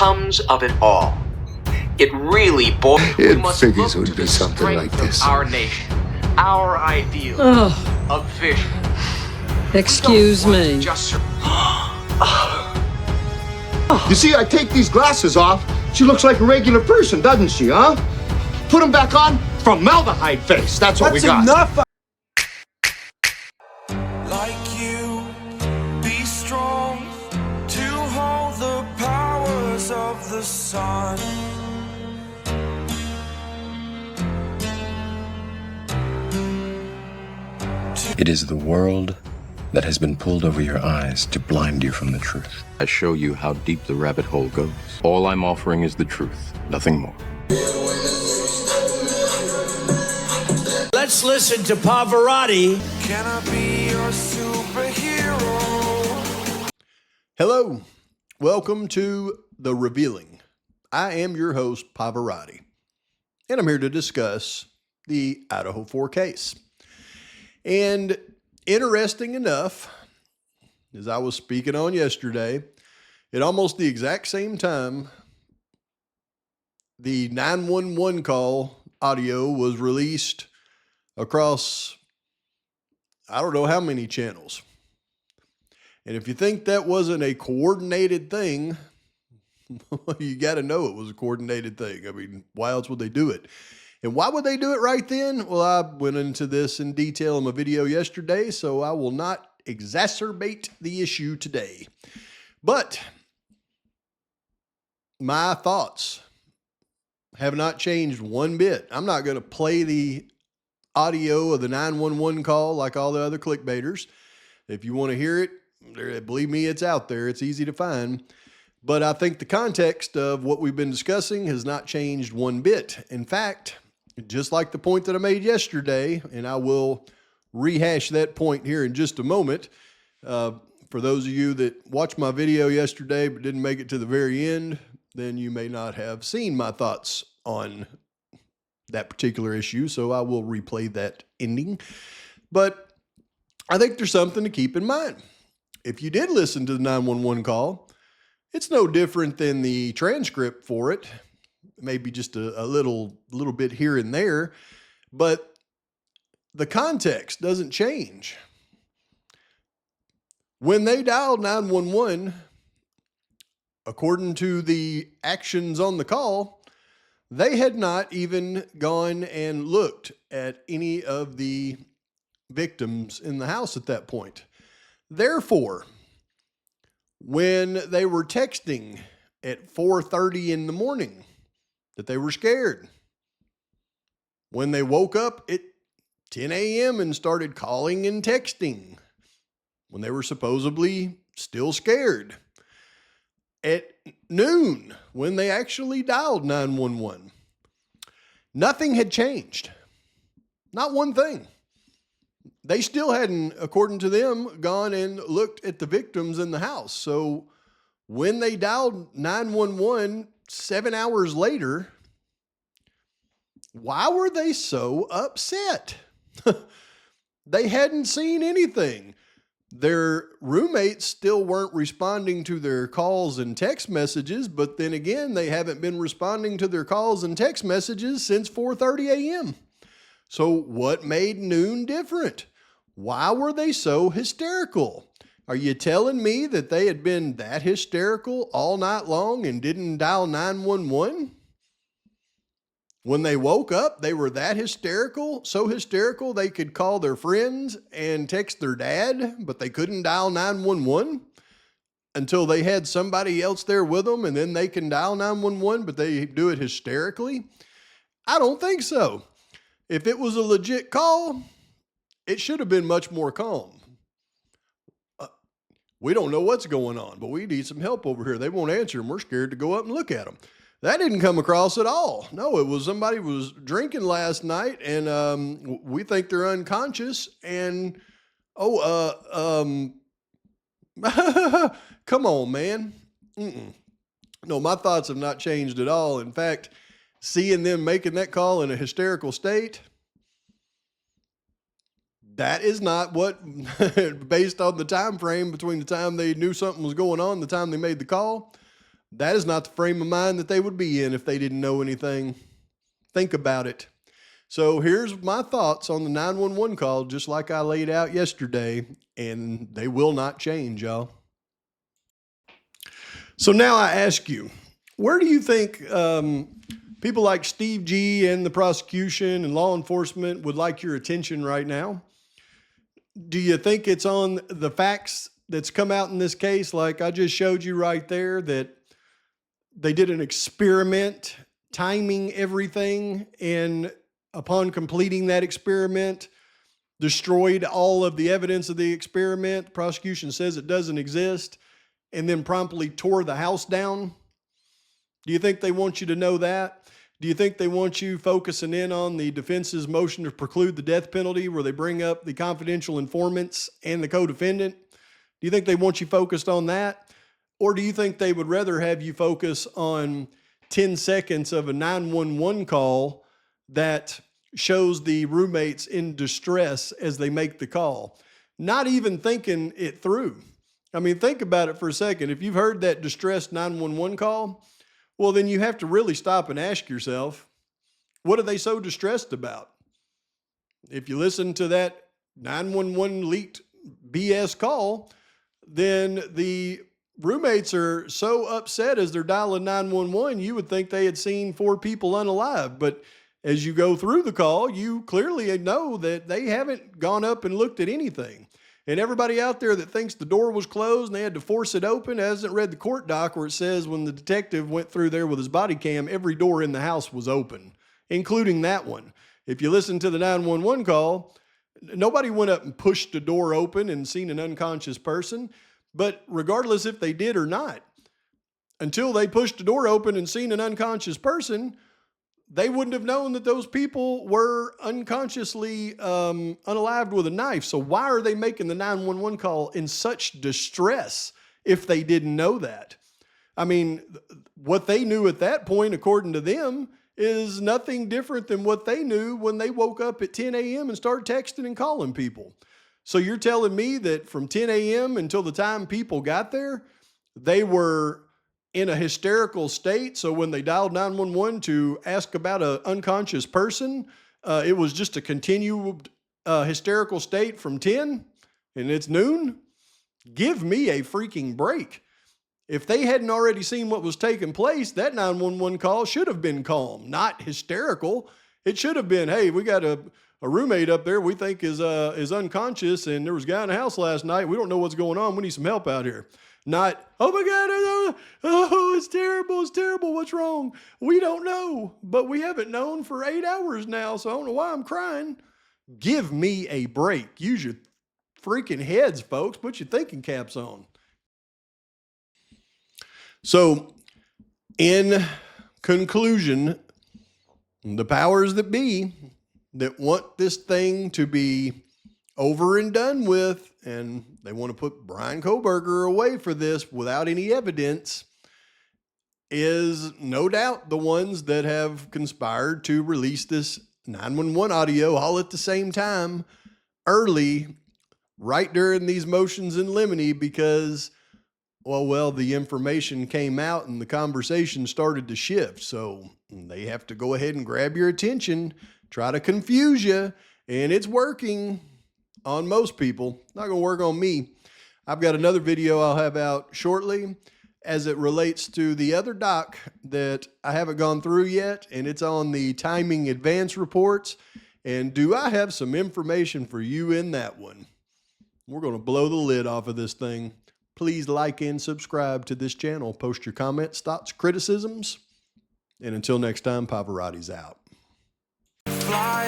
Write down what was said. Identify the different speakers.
Speaker 1: comes of it all? It really boils.
Speaker 2: It
Speaker 1: We must
Speaker 2: figures
Speaker 1: look
Speaker 2: it
Speaker 1: to
Speaker 2: would be
Speaker 1: the
Speaker 2: something like
Speaker 1: strength
Speaker 2: this.
Speaker 1: of our nation, our ideals, of vision.
Speaker 3: Excuse
Speaker 1: We don't want
Speaker 3: me.
Speaker 1: to just
Speaker 2: You see, I take these glasses off. She looks like a regular person, doesn't she, huh? Put them back on. Formaldehyde face. That's what we got.
Speaker 4: That's enough.
Speaker 5: Like you, be strong to hold the powers of the sun.
Speaker 6: It is the world that has been pulled over your eyes to blind you from the truth. I show you how deep the rabbit hole goes. All I'm offering is the truth, nothing more.
Speaker 4: Let's listen to Pavarotti.
Speaker 5: Can I be your superhero?
Speaker 7: Hello, welcome to The Revealing. I am your host, Pav'S, and I'm here to discuss the Idaho 4 case. And interesting enough, as I was speaking on yesterday, at almost the exact same time, the 911 call audio was released across, I don't know how many channels. And if you think that wasn't a coordinated thing, you got to know it was a coordinated thing. I mean, why else would they do it? And why would they do it right then? Well, I went into this in detail in my video yesterday, so I will not exacerbate the issue today. But my thoughts have not changed one bit. I'm not going to play the audio of the 911 call like all the other clickbaiters. If you want to hear it, believe me, it's out there. It's easy to find. But I think the context of what we've been discussing has not changed one bit. In fact, just like the point that I made yesterday, and I will rehash that point here in just a moment. For those of you that watched my video yesterday but didn't make it to the very end, then you may not have seen my thoughts on that particular issue, so I will replay that ending. But I think there's something to keep in mind. If you did listen to the 911 call, it's no different than the transcript for it. Maybe just a little bit here and there, but the context doesn't change. When they dialed 911, according to the actions on the call, they had not even gone and looked at any of the victims in the house at that point. Therefore, when they were texting at 4:30 in the morning, that they were scared. When they woke up at 10 a.m. and started calling and texting, when they were supposedly still scared. At noon, when they actually dialed 911, nothing had changed. Not one thing. They still hadn't, according to them, gone and looked at the victims in the house. So when they dialed 911 7 hours later, why were they so upset? They hadn't seen anything. Their roommates still weren't responding to their calls and text messages, but then again, they haven't been responding to their calls and text messages since 4:30 a.m. So what made noon different? Why were they so hysterical? Are you telling me that they had been that hysterical all night long and didn't dial 911? When they woke up, they were that hysterical, so hysterical they could call their friends and text their dad, but they couldn't dial 911 until they had somebody else there with them, and then they can dial 911, but they do it hysterically? I don't think so. If it was a legit call, it should have been much more calm. We don't know what's going on, but we need some help over here. They won't answer, and we're scared to go up and look at them. That didn't come across at all. No, it was somebody was drinking last night, and we think they're unconscious. And come on, man. No, my thoughts have not changed at all. In fact, seeing them making that call in a hysterical state, that is not what, based on the time frame between the time they knew something was going on, the time they made the call, That is not the frame of mind that they would be in if they didn't know anything. Think about it. So here's my thoughts on the 911 call, just like I laid out yesterday, and they will not change, y'all. So now I ask you, where do you think people like Steve G and the prosecution and law enforcement would like your attention right now? Do you think it's on the facts that's come out in this case, like I just showed you right there, that they did an experiment timing everything, and upon completing that experiment, destroyed all of the evidence of the experiment? The prosecution says it doesn't exist, and then promptly tore the house down? Do you think they want you to know that? Do you think they want you focusing in on the defense's motion to preclude the death penalty, where they bring up the confidential informants and the co-defendant? Do you think they want you focused on that? Or do you think they would rather have you focus on 10 seconds of a 911 call that shows the roommates in distress as they make the call, not even thinking it through? I mean, think about it for a second. If you've heard that distressed 911 call, well, then you have to really stop and ask yourself, what are they so distressed about? If you listen to that 911 leaked BS call, then the roommates are so upset as they're dialing 911, you would think they had seen 4 people unalive. But as you go through the call, you clearly know that they haven't gone up and looked at anything. And everybody out there that thinks the door was closed and they had to force it open hasn't read the court doc, where it says when the detective went through there with his body cam, every door in the house was open, including that one. If you listen to the 911 call, nobody went up and pushed the door open and seen an unconscious person. But regardless if they did or not, until they pushed the door open and seen an unconscious person, they wouldn't have known that those people were unconsciously unalived with a knife. So why are they making the 911 call in such distress if they didn't know that? I mean, what they knew at that point, according to them, is nothing different than what they knew when they woke up at 10 a.m. and started texting and calling people. So you're telling me that from 10 a.m. until the time people got there, they were in a hysterical state? So when they dialed 911 to ask about an unconscious person, it was just a continued hysterical state from 10 and it's noon? Give me a freaking break. If they hadn't already seen what was taking place, that 911 call should have been calm, not hysterical. It should have been, hey, we got a roommate up there we think is unconscious, and there was a guy in the house last night. We don't know what's going on. We need some help out here. Not, oh my God, oh, it's terrible, what's wrong? We don't know, but we haven't known for 8 hours now, so I don't know why I'm crying. Give me a break. Use your freaking heads, folks. Put your thinking caps on. So, in conclusion, the powers that be that want this thing to be over and done with, and they want to put Brian Kohberger away for this without any evidence, is no doubt the ones that have conspired to release this 911 audio all at the same time, early, right during these motions in limine, because, well, the information came out and the conversation started to shift. So they have to go ahead and grab your attention, try to confuse you, and it's working on most people. Not going to work on me. I've got another video I'll have out shortly as it relates to the other doc that I haven't gone through yet, and it's on the timing advance reports. And do I have some information for you in that one? We're going to blow the lid off of this thing. Please like and subscribe to this channel. Post your comments, thoughts, criticisms. And until next time, Pav'S out.
Speaker 5: Fly